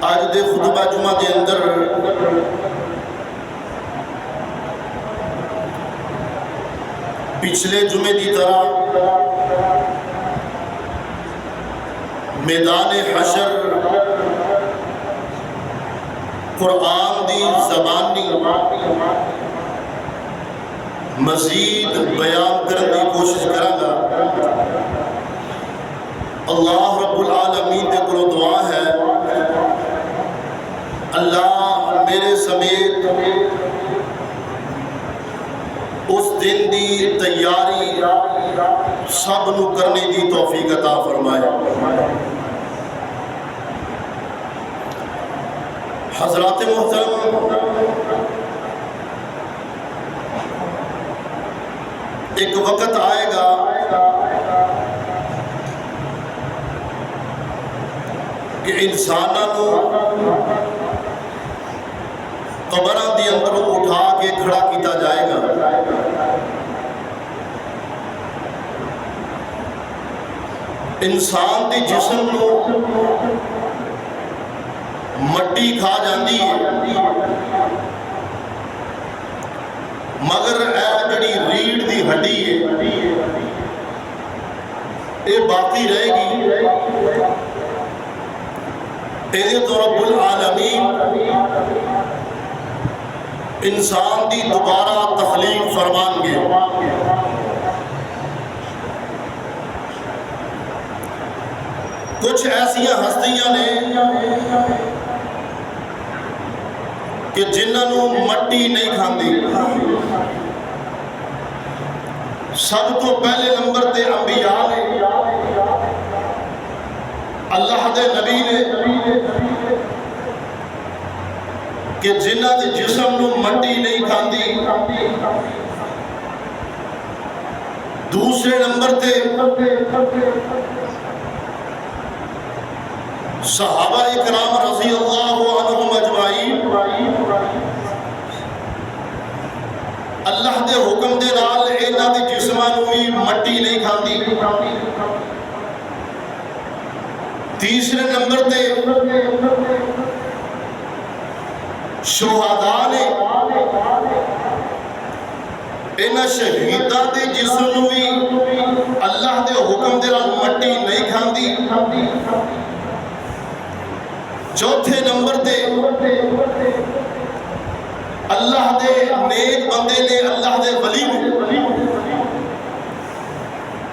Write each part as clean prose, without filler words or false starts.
اج دے خطبہ جمعہ دے اندر پچھلے جمعے دی طرح میدان حشر قرآن دی زبانی مزید بیان کرنے کی کوشش کروں گا۔ اللہ رب العالمین دے کولوں دعا ہے اللہ میرے سمیت اس دن دی تیاری سب نو کرنے دی توفیق عطا فرمائے۔ حضرات محترم، ایک وقت آئے گا کہ انسانوں قبراں دی اندر اٹھا کے کھڑا کیتا جائے گا۔ انسان دی جسم کو مٹی کھا جاندی ہے، مگر اے جڑی ریڑھ دی ہڈی ہے یہ باقی رہے گی۔ یہ تو رب العالمین انسان دی دوبارہ تخلیق فرمان گے۔ کچھ ایسیاں ہستیاں نے کہ جنہوں مٹی نہیں کھاندی۔ سب تو پہلے نمبر تے انبیاء نے، اللہ دے نبی نے کہ جنہ دے جسم نو مٹی نہیں کھاندی۔ دوسرے نمبر تے صحابہ اکرام رضی اللہ عنہم اجمعین اللہ دے حکم دے نال انہاں دے جسماں نوں بھی مٹی نہیں کھاندی۔ تیسرے نمبر تے شہداء نے انہاں شہیداں دے جسم نوں بھی اللہ دے حکم دے نال مٹی نہیں کھاندی۔ چوتھے نمبر تے اللہ دے نیک بندے نے، اللہ دے ولی نے،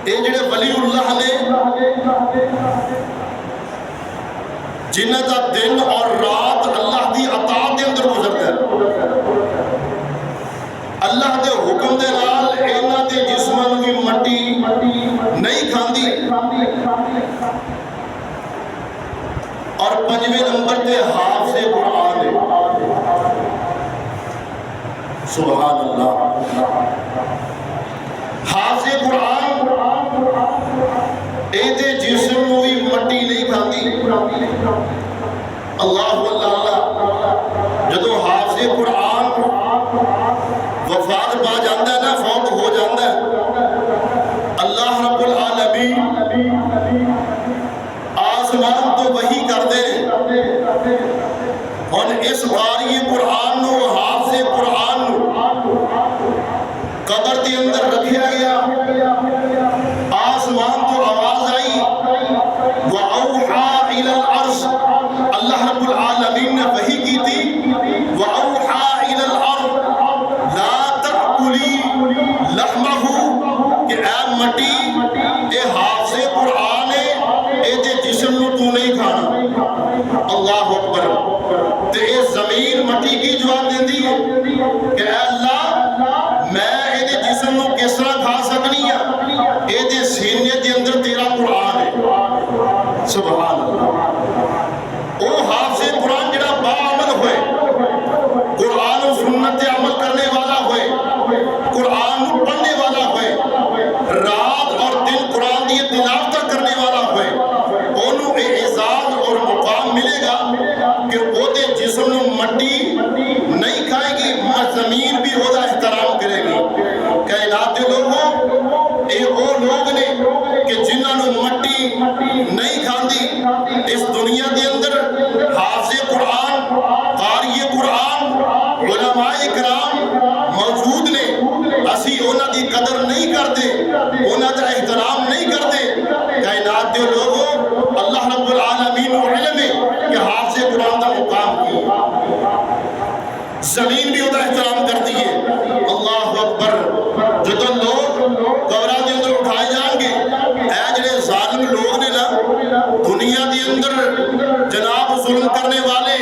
اے جڑے ولی اللہ نے جنہ دا دن اور رات اللہ دی اطاعت دے اندر گزرتا ہے، اللہ دے حکم دے نال انہاں دے جسماں نوں بھی مٹی نہیں کھاندی۔ اور پنجویں نمبر تے حافظ قرآن ہے۔ سبحان اللہ، حافظ قرآن اے دے جسم نوں بھی مٹی نہیں کھاندی۔ اللہ اللہ، جدو حافظ قرآن وفات پا جاندہ ہے نا، فوت ہو جاندہ ہے، اللہ رب العالمین آسمان تو وہی کر دے اور اس قاری قرآن نو، حافظ قرآن نو قبر کے اندر رکھیا گیا۔ آسمان تو آواز آئی وَأَوْحَى إِلَى الْأَرْضِ، اللہ رب العالمین نے وحی کی تھی وَأَوْحَى إِلَى الْأَرْضِ لَا تَأْكُلِي لَحْمَهُ، کہ اے مٹی اے حافظ قرآن ہے، اے دے جسم نو تو نہیں کھانا۔ اللہ اکبر، تے اے زمین مٹی کی جواب دین دی ہے کہ اے اللہ میں اے دے جسم نو کس طرح کھا سکنی ہے، اے دے سینے دے اندر تیرا قرآن ہے۔ سبحان اللہ، او حافظ قرآن جڑا با عمل ہوئے، قرآن و سنت عمل کرنے والا ہوئے، قرآن پڑھنے والا ہوئے، رات اور دن قرآن دی تلاوت کرنے والا ہوئے، انہوں اعزاز اور مقام ملے گا کہ وہ دے جسم نو مٹی نہیں کھائے گی، زمین بھی وہ دا احترام کرے گی۔ کائنات دے لوگوں، اے وہ لوگ نے کہ جنہاں نو مٹی نہیں کھاندی۔ اس دنیا دے اندر حافظ حافظ قرآن، قاری قرآن، علماء کرام موجود نے، اسی انہاں دی قدر نہیں کرتے، انہاں دا احترام نہیں کرتے۔ کائنات دے لوگوں، اللہ رب العالمین کو علم ہے کہ حافظ قرآن دا مقام کی، زمین بھی انہاں احترام کر دیئے۔ اللہ اکبر۔ جدو لوگ قبرہ دے اندر اٹھائے جائیں گے، اے جنہیں ظالم لوگ نے نا دنیا دے اندر جناب ظلم کرنے والے،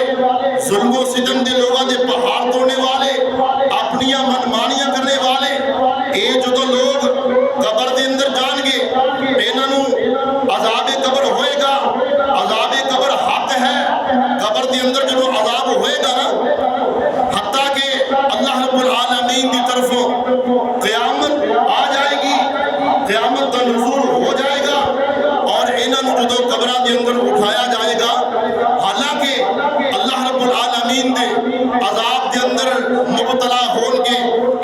ظلم و ستم دے لوگوں دے پہاڑ توڑنے والے، اپنیاں منمانیاں کرنے والے، اے جدو لوگ قبر دے اندر جان گے، انہاں نوں عذاب قبر ہوئے گا، عذاب قبر حق ہے۔ قبر دے اندر جدو عذاب ہوئے گا نا، حتیٰ کہ اللہ رب العالمین دی طرفوں قیامت آ جائے گی، قیامت کا نزول ہو جائے گا، اور انہاں جدو قبرہ دے اندر اٹھایا جائے گا، حالانکہ اللہ رب العالمین دے عذاب دے اندر مبتلا ہون گے،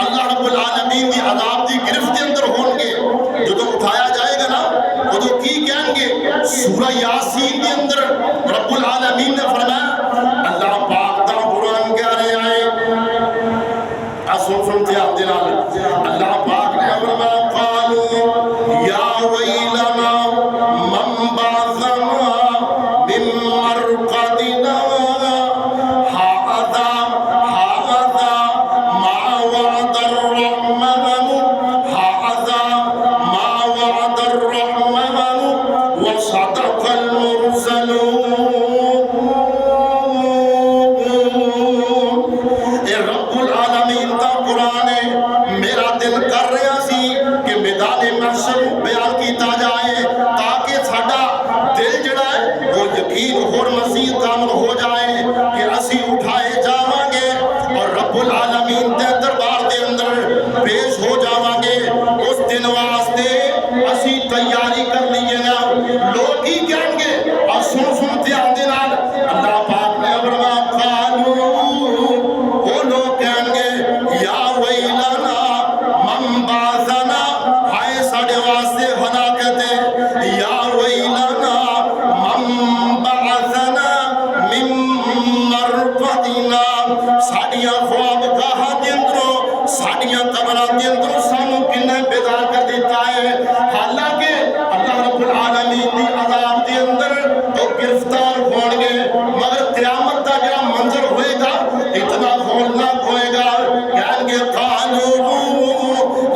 اللہ رب العالمین دی عذاب دی گرفت دے اندر ہون گے، جدو اٹھایا جائے گا نا، جدو کی کہیں گے؟ سورہ یاسین دے اندر رب العالمین نے فرمایا، اللہ پاک دا قرآن کہہ رہے آئے، سنتے آپ دلال، اللہ پاک نے فرمایا، قالوا یا ویلنا من بعثنا من مرقدنا هذا ما وعد الرحمن هذا ما وعد الرحمن وصدق المرسلون۔ رب العالمین دا قرآن میرا دل کر رہا سی کہ میدان محشر بیان کیتا جائے، تاکہ ساڈا دل جڑا ہے وہ یقین اور مزید کامل ہو جائے کہ اسی اٹھائے جاواں گے اور رب العالمین دے دربار دے اندر پیش ہو جاواں گے۔ اس دن واسطے اسی تیاری کر لیے نا۔ لوگ ہی کہیں گے، اور سنتے آندے نال اللہ پاک نے فرمایا، قالوا، وہ لوگ کہیں گے، یا ویلنا من بعثنا، ہائے ساڑے واسطے ہلاکت ہے، یا ویلنا من بعثنا من مرقدنا، ساڑیاں خواب گاہاں دے اندروں، ساڑیاں قبراں دے اندروں سانوں کنے بیدار کر دیتا ہے۔ حالانکہ اللہ رب العالمین دی عذاب دے اندر تو گرفتار ہون گے، مگر قیامت دا جڑا منظر ہوئے گا اتنا ہولناک ہوئے گا، کہیں گے قالوا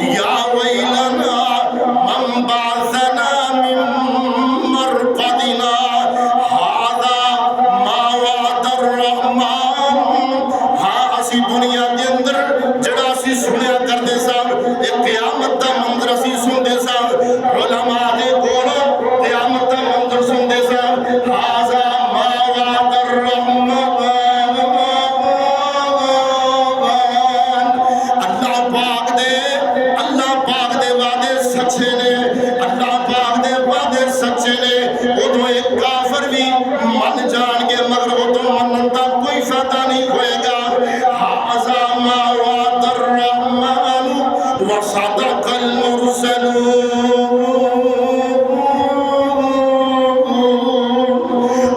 یا ویلنا من بعثنا من مرقدنا هذا ما وعد الرحمن۔ ہاں اسی دنیا دے اندر جڑا اسی سنیا کرتے سن، ایک قیامت دا منظر اسی سنتے سن، علماء دے کولوں قیامت دا منظر سنتے سن، هذا ما وعد الرحمن۔ اللہ پاک دے وعدے سچے نے، اللہ پاک دے وعدے سچے نے۔ ادھو ایک کافر بھی من جان گے، مگر ادھو منن دا کوئی فائدہ نہیں ہوئے گا۔ هذا ما وعد الرحمن وصدق المرسلون۔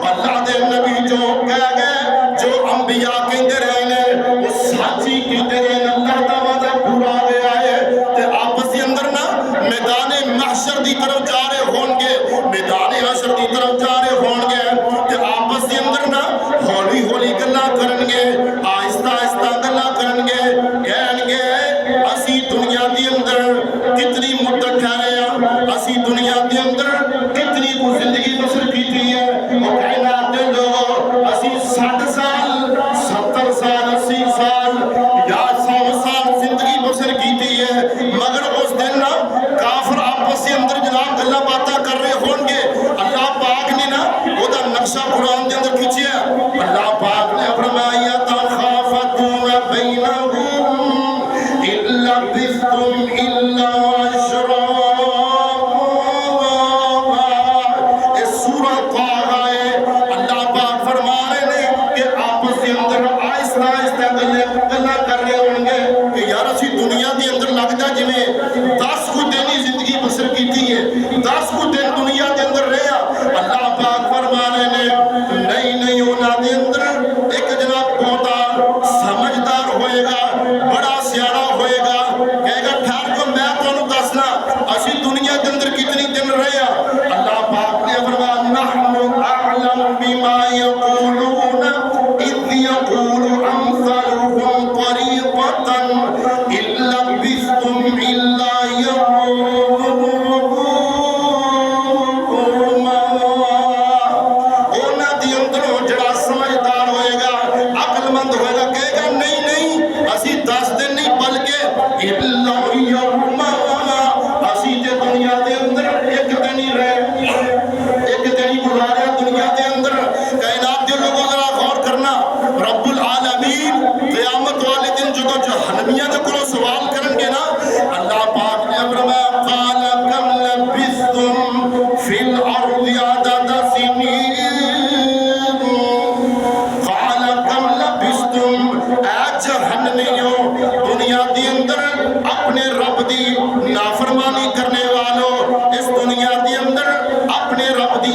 اللہ دے نبی جو کہہ گئے، جو انبیاء کہندے رہے وہ سچی کہندے رہے، اللہ دا وعدہ پورا ہو آئے۔ تے آپس دی اندر نا میدان محشر دی طرف جا رہے ہون گے، میدان محشر دی طرف جا رہے ہون گے، تے آپس دی اندر نا ہولی ہولی گلاں کرن گے، آہستہ آہستہ گلاں کرن گے، کہن گے اسی دنیا دی اندر کتنی مدت ٹھہرے ہیں، اسی دنیا دی اندر کتنی کو زندگی بسر کیتی ہے، اور کائنات دے لوگوں اسی 60 سال 70 سال 80 سال یا 100 سال زندگی بسر کیتی ہے، مگر اس دن نا کافر آپس سے اندر جناب گلہ باتاں کر رہے ہوں گے۔ اللہ پاک نے نا وہ دا نقشہ قرآن دے اندر کھچیا، اللہ پاک نے فرمایا تخافتون بینہم ان لبثتم الا عشرا۔ اس سورہ طٰہٰ ہے، اللہ پاک فرما رہے ہیں کہ آپس کے اندر آہستہ آہستہ گلہ کر رہے ہوں گے کہ یار اسی دنیا دے اندر لگتا جی میں 10 کو دینی زندگی بسر کیتی ہے، 10 کو دن دنیا دے اندر رہا۔ اللہ پاک فرما رہے ہیں نہیں انہاں دے اندر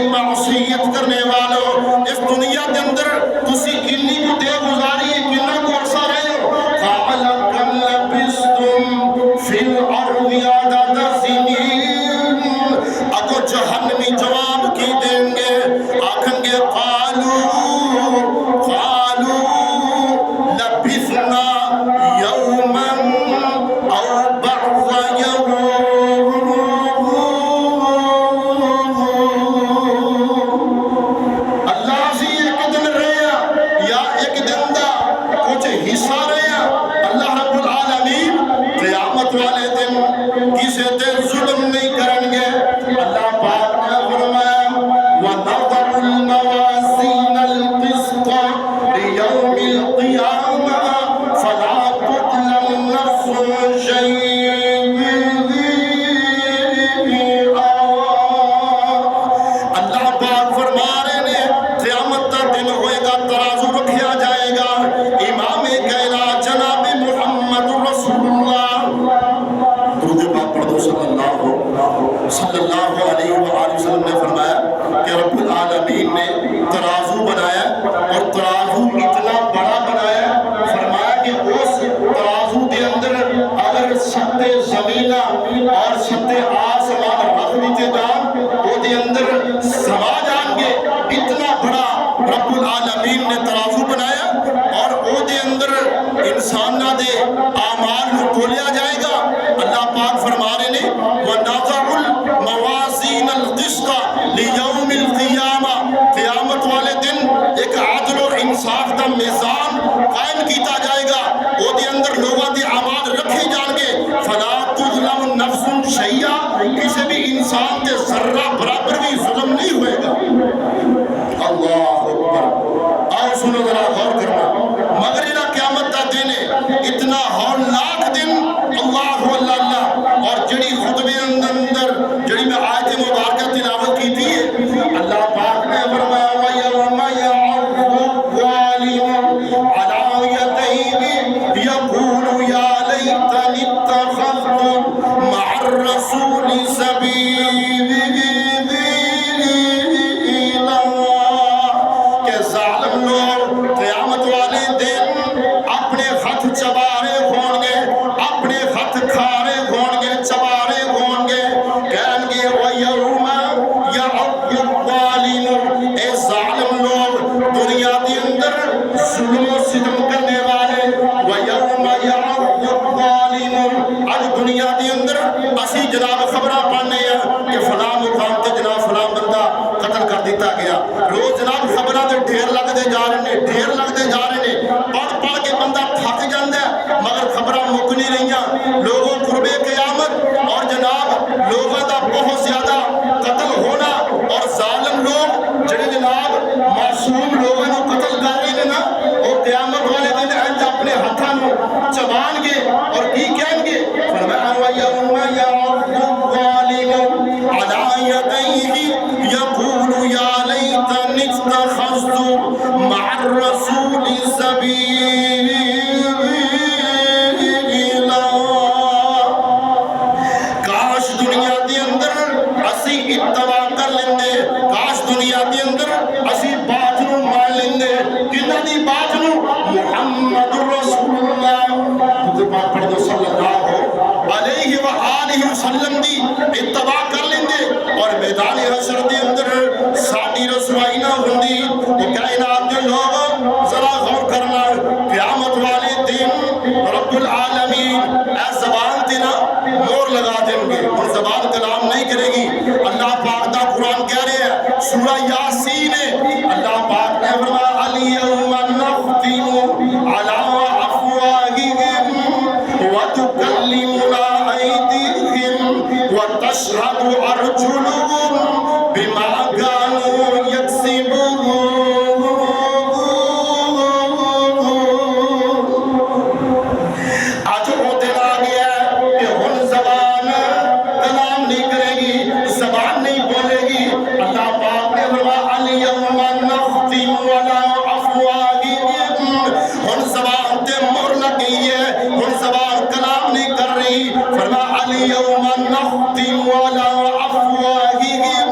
میری معصیت کرنے والوں اس دنیا کے اندر تسی کنی کو دے گزاری کنہ کو عرصہ رہے ہو قال کم لبستم فی الارض عدد سنین اگو جہنمی جواب کی دیں گے آکھیں گے قالو لبثنا یوما او بعض یوم والے دن کسے تے ظلم نہیں کریں گے اللہ پاک نے فرمایا وَنَضَعُ الْمَوَازِينَ الْقِسْطَ لِيَوْمِ الْقِيَامَةِ فَلَا تُظْلَمُ نَفْسٌ شَيْئًا اللہ پاک فرما رہے ہیں قیامت کا دن ہوئے گا ترازو رکھیا جائے گا امام کائنات جناب محمد رسول اللہ صلی اللہ علیہ وآلہ وسلم نے فرمایا کہ رب العالمین نے ترازو بنایا اور ترازو اتنا بڑا بنایا فرمایا کہ اس ترازو کے اندر اگر ستے زمینہ اور ستے آسمان رکھ دیتے جان وہ دے اندر سما جان گے اتنا بڑا رب العالمین نے ترازو بنایا اور وہ دے اندر انسانہ دے اعمال کو کھولیا جائے گا اللہ پاک فرما رہے نے وَنَضَعُ الْمَوَازِينَ الْقِسْطَ لِيَوْمِ الْقِيَامَةِ قیامت والے دن ایک عدل اور انصاف کا میزان قائم کیتا جائے گا وہ دے اندر لوگوں دے اعمال رکھے جان گے فَلَا تُظْلَمُ نَفْسٌ شَيْئًا کسی بھی انسان کے ذرہ برابر بھی ظلم نہیں ہوئے گا اللہ اکبر آؤ سنو ذرا غور کرنا مگر یہ قیامت کا دن ہے اتنا ہولناک دن اللہ اللہ اور جڑی خطبے اندر جڑی میں آیت مبارکہ تلاوت کی تھی اللہ پاک نے فرمایا وَيَوْمَ يَعَضُّ الظَّالِمُ عَلَىٰ يَدَيْهِ يَقُولُ يَا لَيْتَنِي اتَّخَذْتُ مَعَ الرَّسُولِ سَبِيلًا کہ ظالم لوگ قیامت والے دن اپنے ہاتھ چبارے ہوں گے اپنے ہاتھ کھارے ہوں گے چبارے ہوں گے کہیں گے وَيَوْمَ يَعَضُّ الظَّالِمُ اے ظالم لوگ دنیا کے اندر ظلم و ستم کرنے والے وَيَوْمَ يَعَضُّ الظَّالِمُ آج دنیا کے اندر اسی جناب خبرہ پڑھنے ہیں کہ فلاں مقام تے جناب فلاں بندہ قتل کر دیتا گیا روز جناب خبرہ دے ڈھیر لگ دے جا رہے ہیں ڈھیر لگ دے جا رہے ہیں پڑھ کے بندہ تھک جاندہ ہے مگر خبرہ مک نہیں رہیاں لوگوں قرب قیامت اور جناب لوگوں دا بہت زیادہ قتل ہونا اور ظالم لوگ جڑے جناب معصوم لوگوں کو قتل کر رہے ہیں نا اور قیامت والے دن انج اپنے ہتھاں نو چبان گے اور کی کہیں گے فرمایا وَيَوْمَ يَعَضُّ الظَّالِمُ عَلَىٰ يَدَيْهِ يَقُولُ يَا لَيْتَنِي اتَّخَذْتُ مَعَ الرَّسُولِ سَبِيلًا کاش دنیا کے اندر اسی اتباع کر لیندے کاش دنیا کے اندر اسی بات نو مان لیندے کنہ دی بات نو محمد رسول اللہ پاک پڑھ دو صلی اللہ علیہ وآلہ وسلم دی اتباع کر لیندے اور میدان حشر دے اندر ساڑی رسوائی نہ ہوندی تو کائنات کے لوگ ذرا غور کرنا قیامت والے دن رب العالمین اے زبان تینا مور لگا دیں گے اور زبان کلام نہیں کرے گی اللہ پاک دا قرآن کہہ رہے ہیں سورہ یاسین اللہ پاک نے فرمایا الْيَوْمَ نَخْتِمُ عَلَىٰ أَفْوَاهِهِمْ وَتُكَلِّمُنَا أَيْدِيهِمْ وَتَشْهَدُ أَرْجُلُهُمْ بِمَا كَانُوا يَكْسِبُونَ آج وہ دن آ گیا ہے کہ ہن زبان کلام نہیں کرے گی زبان نہیں بولے گی اللہ پاک نے فرمایا الْيَوْمَ نَخْتِمُ عَلَىٰ أَفْوَاهِهِمْ ہن زبان تے مہر لگی ہے ہن زبان کلام نہیں کر رہی فرمایا الْيَوْمَ نَخْتِمُ عَلَىٰ أَفْوَاهِهِمْ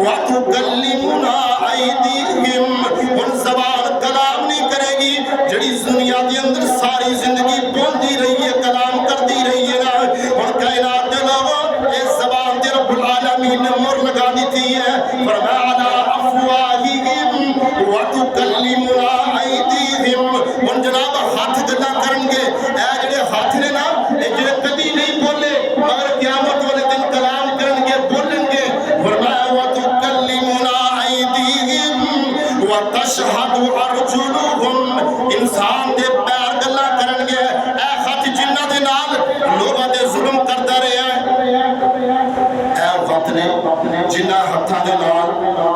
وَتُكَلِّمُنَا تُكَلِّمُنَا أَيْدِيهِمْ ان زبان کلام نہیں کرے گی جڑی دنیا کے اندر ساری زندگی بولتی رہی ہے کلام کرتی رہی ہے نا اور کائنات دے لوگوں اس زبان دے رب العالمین نے مہر لگا دی تھی ہے فرمایا أَفْوَاهِهِمْ وَتُكَلِّمُنَا أَيْدِيهِمْ ان جناب ہاتھ گلا کرن گے اے جڑے ہاتھ نے نا اے جڑے کدی نہیں بولے مگر قیامت والے دن کلام کرن گے بولن گے فرمایا وَتُكَلِّمُنَا أَيْدِيهِمْ وَتَشْهَدُ أَرْجُلُهُمْ انسان دے پیر گلا کرن گے اے ہاتھ جنہ دے نال لوگاں دے ظلم کردا رہیا اے وقت نے جنہ ہتھاں دے نال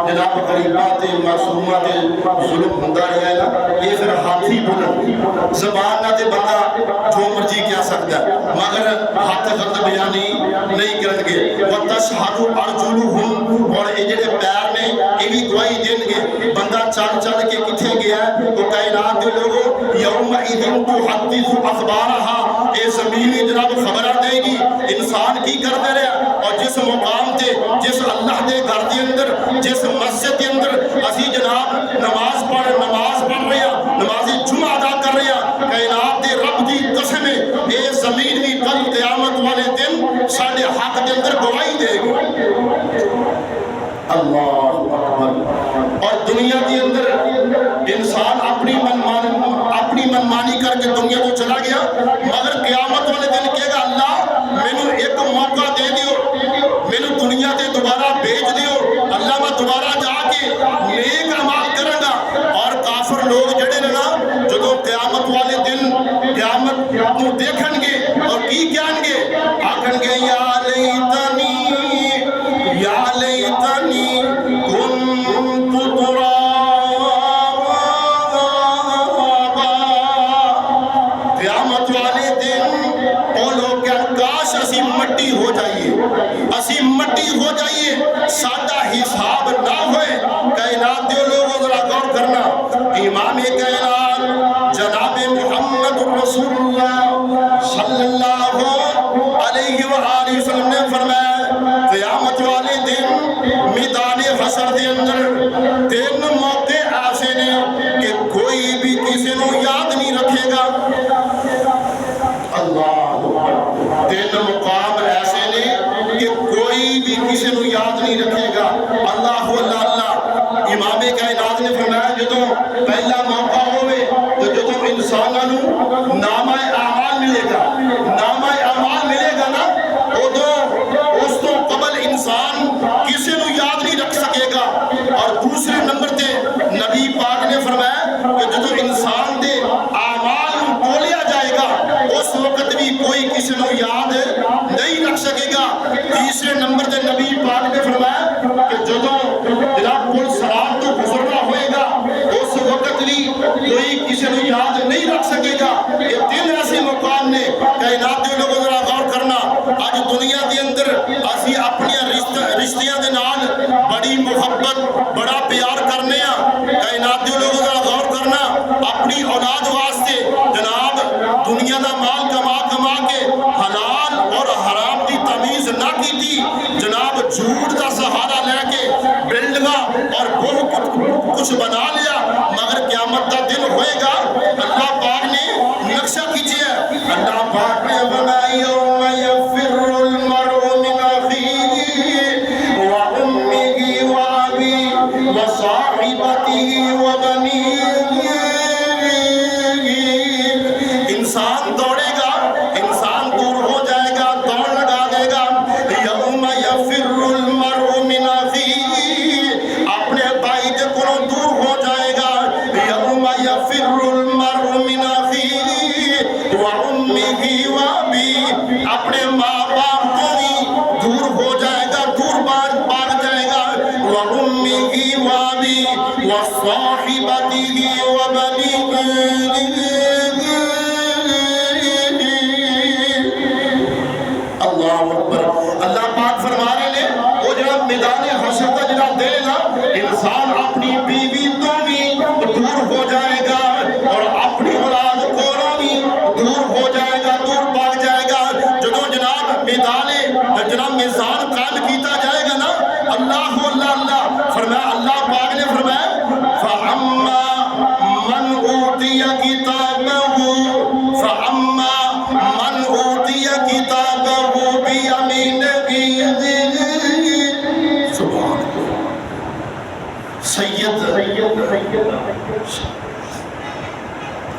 جناب غریباں تے معصوماں تے ظلم ہوندا رہیا ہے نا یہ پھر ہاتھی بولن زبان نہ تے بندہ جو مرضی کہہ سکتا ہے مگر ہاتھ غلط بیانی نہیں کرن گے وتشہد ارجلہم اور یہ جڑے پیر نے یہ بھی گواہی دین گے بندہ چل چل کے کتھے گیا ہے تو کائنات دے لوگوں یومئذ تحدث اخبارها اے زمین جناب خبر دے گی انسان کی کرتے رہا اور جس مقام تے جس اللہ دے گھر دے اندر جس مسجد دے اندر اسی جناب نماز پڑھ رہے ہیں نماز جمعہ ادا کر رہے ہیں کائنات دے رب دی قسم اے زمین بھی کل قیامت والے دن ساڈے حق دے اندر گواہی دے گی اللہ اکبر اور دنیا کے اندر انسان اپنی منمانی کر کے دنیا کو چلا گیا مگر قیامت والے دن کہے گا اللہ مینوں ایک موقع دے دیو مینوں دنیا تے دوبارہ بھیج دیو اللہ میں دوبارہ جا کے نیک اعمال کروں گا اور کافر لوگ جڑے نے نا جدوں قیامت والے دن قیامت کو دیکھن گے اور کی کہن گے آکھن گے یا لیتنی کنت ترابا قیامت والے دن وہ لوگ کاش اسی مٹی ہو جائیے سادہ حساب نہ ہوئے کائنات دے لوگوں ذرا غور کرنا امام کائنات جناب محمد رسول اللہ صلی اللہ علیہ وآلہ وسلم نے فرمایا قیامت والے دن میدان حشر دے اندر تین موقع ایسے نے کہ کوئی بھی کسی نو یاد نہیں رکھے گا اللہ تین مقام ایسے نے کہ کوئی بھی کسی نو یاد نہیں رکھے گا اللہ اللہ امام کائنات نے فرمایا جدوں پہلا موقع ہوئے تو جدوں انسانوں نامہ اعمال ملے گا نا اس تو قبل انسان کسی نو یاد نہیں رکھ سکے گا اور دوسرے نمبر تے نبی پاک نے فرمایا کہ جدوں انسان دے اعمال تولیا جائے گا اس وقت بھی کوئی کسی نو یاد نہیں رکھ سکے گا تیسرے نمبر تے نبی پاک نے فرمایا کہ جدوں جناب پل صراط تو گزرنا ہوئے گا اس وقت بھی کوئی کسی نو یاد نہیں رکھ سکے گا یہ تین ایسے مقام نے کائنات دے لوگوں ذرا غور کرنا آج دنیا کے اندر اسی اپنی رشتیاں دے نال بڑی محبت بڑا پیار کرنے ہیں کائنات دے لوگوں ذرا غور کرنا اپنی اولاد واسطے جناب دنیا دا مال کما کے حلال اور حرام کی تمیز نہ کی تھی جناب جھوٹ دا سہارا لے کے بلڈنگاں اور بہت کچھ بنا لیا مگر قیامت دا دن ہوئے گا اللہ پاک نے نقشہ کیجئے اللہ پاک نے بنائی یوم یفر المرء من اخیہ وامہ وابیہ وصاحبتہ وبنیہ انسان دوڑے گا انسان دور ہو جائے گا دوڑ لگا دے گا یوم یفر المرء من اخیہ اپنے بھائی کے کولوں دور ہو جائے گا یوم یفر المرء من اخیہ وامہ وابیہ اپنے ماں باپ کو بھی دور ہو جائے گا دور بھاگ جائے گا وامہ وابیہ وصاحبتہ وبنیہ اللہ پاک فرما رہے ہیں وہ جناب میدان حشر کا جناب دے نا انسان اپنی بیوی تو بھی دور ہو جائے گا اور اپنی اولاد کو بھی دور ہو جائے گا دور بھاگ جائے گا جدوں جناب میدان جناب میزان قائم کیتا جائے گا نا اللہ اللہ اللہ فرمایا اللہ پاک نے فرمایا فَأَمَّا مَنْ أُوتِيَ كِتَابَهُ فَأَمَّا مَنْ أُوتِيَ كِتَابَهُ بِيَمِينِهِ سبحان سید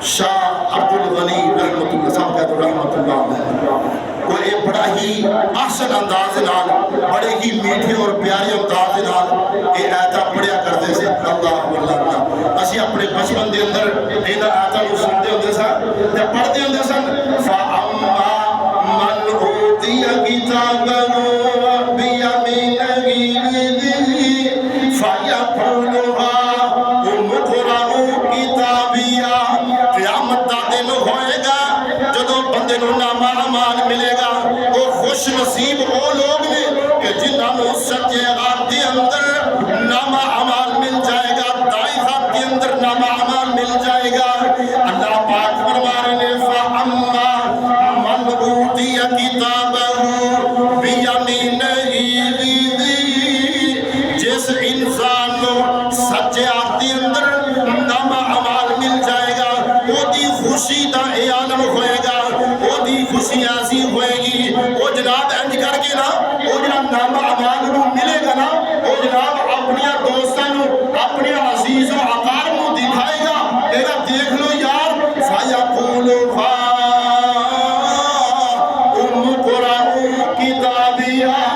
شاہ عبدالغنی رحمت اللہ صاحب کہتے ہیں رحمت اللہ علیہ وہ ایک بڑا ہی احسن انداز نال بڑے ہی میٹھے اور پیارے انداز نال یہ آیتاں پڑھیا کرتے سے اللہ اللہ اسی اپنے بچپن دے اندر ان آیتاں کو سنتے ہوندے سن تے پڑھتے ہوندے سن فَأَمَّا مَنْ أُوتِيَ كِتَابَهُ بِيَمِينِهِ فَيَقُولُ هَاؤُمُ اقْرَءُوا كِتَابِيَهْ قیامت دا دن ہوئے گا جدو بندے نو نامہ اعمال ملے گا وہ خوش نصیب وہ لوگ نے کہ جنہاں نو سچے ہاتھ کے اندر نامہ اعمال مل جائے گا دائیں ہاتھ کے اندر نامہ اعمال مل جائے گا اللہ پاک فرما رہے ہیں فَأَمَّا مَنْ أُوتِيَ كِتَابَهُ بِيَمِينِهِ جس انسان نو سچے ہاتھ کے اندر نامہ اعمال مل جائے گا وہ دی خوشی دا عالم ہوئے گا وہ دی خوشی ایسی ہوئے گی وہ جناب انج کر کے نا وہ جناب نامہ اعمال نو ملے گا نا وہ جناب اپنی دوستان اپنے عزیز و اقارب نو دکھائے گا میرا دیکھ لو یار فَيَقُولُ هَاؤُمُ اقْرَءُوا كِتَابِيَهْ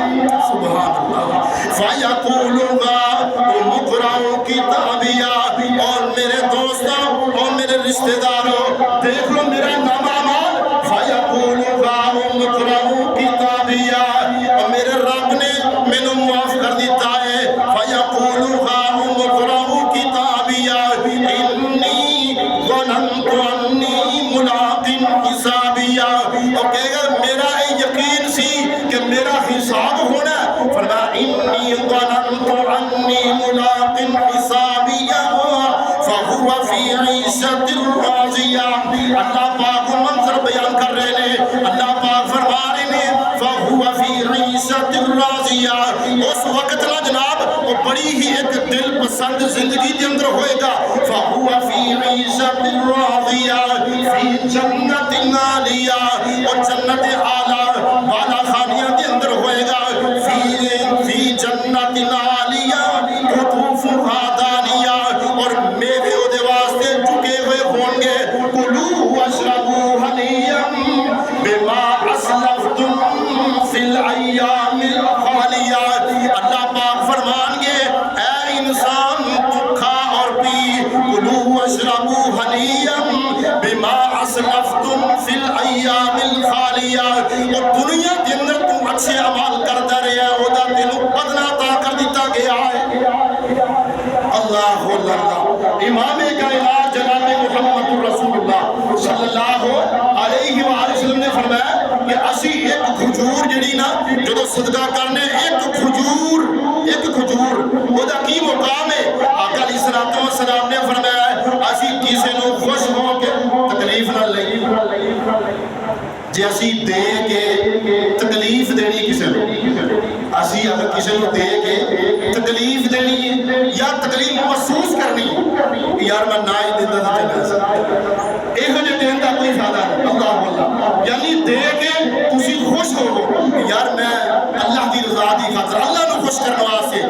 سبحان اللہ فَيَقُولُ هَاؤُمُ اقْرَءُوا كِتَابِيَهْ اور میرے دوستوں اور میرے رشتہ داروں دیکھ لو میرا نامہ اعمال فَيَقُولُ هَاؤُمُ اقْرَءُوا كِتَابِيَهْ اور میرے رب نے مینوں معاف کر دیتا ہے فَيَقُولُ هَاؤُمُ اقْرَءُوا كِتَابِيَهْ إِنِّي ظَنَنْتُ أَنِّي مُلَاقٍ حِسَابِيَهْ اور کہے گا میرا یقین سی کہ میرا حساب ہونا ہے فرمایا إِنِّي ظَنَنْتُ أَنِّي مُلَاقٍ حِسَابِيَهْ فَهُوَ فِي عِيشَةٍ رَاضِيَةٍ اللہ پاک منظر بیان کر رہے ہیں اللہ پاک فرما رہے ہیں فَهُوَ فِي عِيشَةٍ رَاضِيَةٍ اس وقت نا جناب وہ بڑی ہی ایک دل پسند زندگی کے اندر ہوئے گا فَهُوَ فِي عِيشَةٍ رَاضِيَةٍ فِي جَنَّةٍ عَالِيَةٍ اور جنت اعلیٰ بالا خانیاں کے اندر ہوئے گا فِي جَنَّةٍ عَالِيَةٍ قُطُوفُهَا دَانِيَةٌ اور میوے دے واسطے جھکے ہوئے ہوں گے کُلُوا وَاشْرَبُوا هَنِيًّا بِمَا أَسْلَفْتُمْ فِي الْأَيَّامِ الْخَالِيَةِ اللہ پاک فرمان گے اے انسان تو کھا اور پی کُلُوا وَاشْرَبُوا هَنِيًّا بِمَا أَسْلَفْتُمْ فِي الْأَيَّامِ الْخَالِيَةِ اور دنیا کے اندر تم اچھے عمال کرتا رہے او دا تینوں بدلا عطا کر دیتا گیا ہے اللہ اللہ امام کائنات جناب محمد رسول اللہ صلی اللہ علیہ وآلہ وسلم نے فرمایا کہ اسی ایک کھجور جڑی نا جدو صدقہ کرنے ایک کھجور وہ دا کی مقام ہے آقا علیہ السلام نے فرمایا اسی کسی نو خوش ہو کے تکلیف نہ لئی جی اسی دے کے تکلیف دینی کسی نو اسی اگر کسی نو دے کے تکلیف دینی یا تکلیف محسوس کرنی یار میں نہ ہی دیتا تھا چلے سکتا ایک جو دین کا کوئی فائدہ نہیں اللہ یعنی دے کے تسی خوش ہو یار میں اللہ دی رضا دی خاطر اللہ نو خوش کرنے واسطے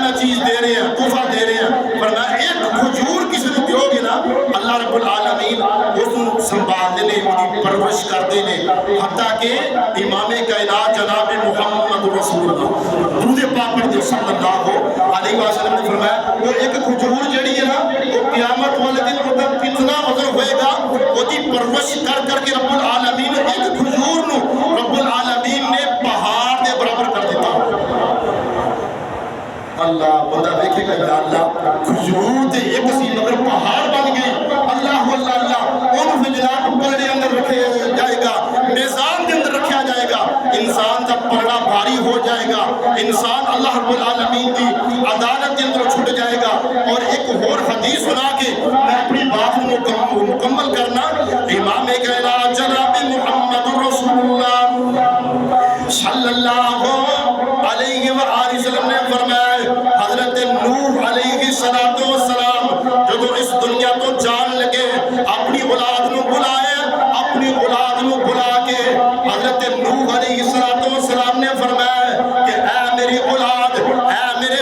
میں چیز دے رہے ہیں تحفہ دے رہے ہیں پر میں ایک کھجور کسی نو دیو گے نا اللہ رب العالمین اس کو سنبھال دینے ان پرورش کر دینے حتیٰ کہ امام کائنات جناب محمد رسول اللہ درود پاک پڑھ دے صلی اللہ علیہ وسلم نے فرمایا وہ ایک کھجور جڑی ہے نا وہ قیامت والے دن وہ کتنا وزن ہوئے گا وہ دی پرورش کر کر کے رب العالمین ایک کھجور نو رب العالمین نے پہاڑ دے برابر کر دیتا اللہ بندہ دیکھے گا یا اللہ کھجور دے ایک سی مگر پہاڑ بن گئی اللہ اللہ ان فجرات پلڑے اندر رکھے جائے گا میزان کے اندر رکھا جائے گا انسان کا پلڑا بھاری ہو جائے گا انسان اللہ رب العالمین کی عدالت کے اندر چھٹ جائے گا اور ایک اور حدیث سنا کے میں اپنی بات مکمل کرنا امام کائنات جناب محمد رسول اللہ صلی اللہ علیہ وآلہ وسلم نے فرمایا حضرت نوح السلام جدو اس دنیا تو جان لگے اپنی اولاد نو بلائے، اپنی اولاد نو بلا کے حضرت نوح علیہ السلام نے فرمایا کہ اے میری اولاد، اے میرے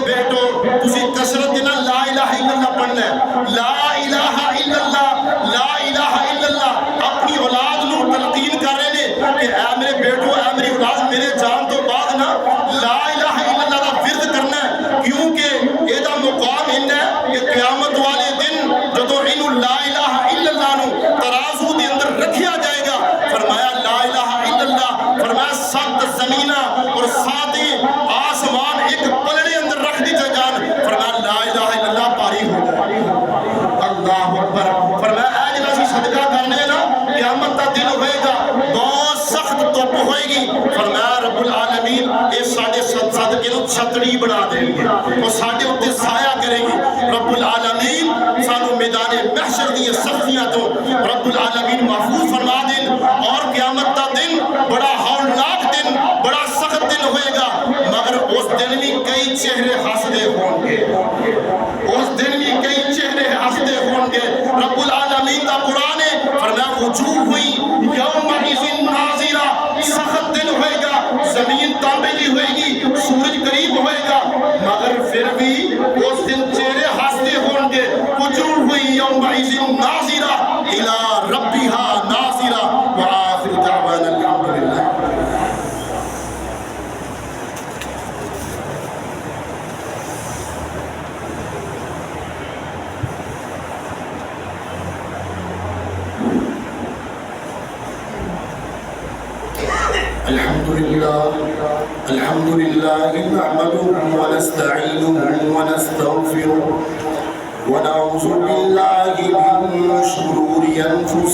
بیٹو تسی کثرت نہ لا الہ الا اللہ پڑھنا ہے، لا الہ الا اللہ، لا الہ الا اللہ۔ اپنی اولاد نو تلقین کر رہے نے کہ اے میرے بیٹو، اے میری اولاد، میرے جان تو بعد نا لا الہ الا اللہ دا ورد کرنا ہے، کیونکہ یہ دا مقام ہے کہ قیامت والے دن جدو انہوں لا الہ الا اللہ نو ترازو دے اندر رکھیا جائے گا، فرمایا لا الہ الا اللہ، فرمایا 7 زمینہ اور 7 آسمان ایک پلڑے اندر رکھ دی جان، فرمایا لا الہ الا اللہ پاری ہو جائے۔ اللہ اکبر۔ فرمایا اے جنہا سی صدقہ کرنے نا قیامت تا دن ہوئے گا، بہت سخت توپ ہوئے گی، فرمایا رب العالمین اے ساڑھے صدقے نو چھتری بنا دیں گے، وہ ساڑھے اتے سایہ کریں گے۔ رب العالمین سانو میدان محشر دی سختیاں تو رب العالمین محفوظ فرما دیں، اور قیامت تا دن بڑا ہولناک دن، بڑا سخت دن ہوئے گا، مگر اس دن بھی کئی چہرے ہنستے ہوں گے، اس دن بھی کئی چہرے ہنستے ہوں گے۔ رب العالمین کا قرآن ہے، فرمایا وجوہ ہوئی یومئذ ناظرہ، سخت دن ہوئے گا، زمین تانبے کی ہوئے گی، سورج قریب ہوئے گا، مگر پھر بھی اس دن چہرے ہنستے ہوں گے۔ وجوہ ہوئی یومئذ ناظرہ الی ربہا ناظرہ۔ وآخر دعوانا الحمدللہ۔ الحمد لله نحمده ونستعينه ونستغفره ونعوذ بالله من شرور أنفسنا